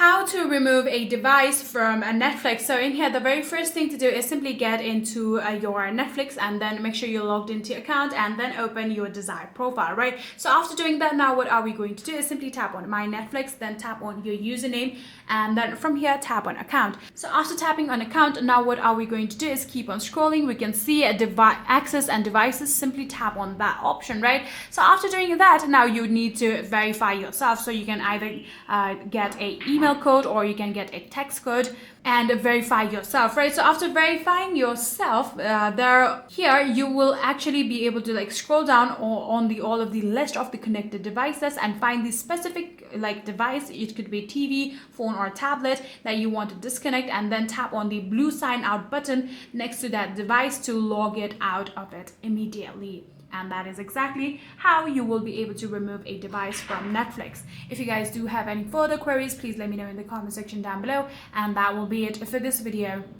How to remove a device from a Netflix. So in here, the very first thing to do is simply get into your Netflix and then make sure you're logged into your account and then open your desired profile, right? So after doing that, now what are we going to do is simply tap on My Netflix, then tap on your username, and then from here tap on account. So after tapping on account, now what are we going to do is keep on scrolling. We can see a device access and devices, simply tap on that option, right? So after doing that, now you need to verify yourself. So you can either get a email code or you can get a text code and verify yourself, right? So after verifying yourself, here you will actually be able to like scroll down on all of the list of the connected devices and find the specific like device. It could be TV, phone, or tablet that you want to disconnect, and then tap on the blue sign out button next to that device to log it out of it immediately. And that is exactly how you will be able to remove a device from Netflix. If you guys do have any further queries, please let me know in the comment section down below. And that will be it for this video.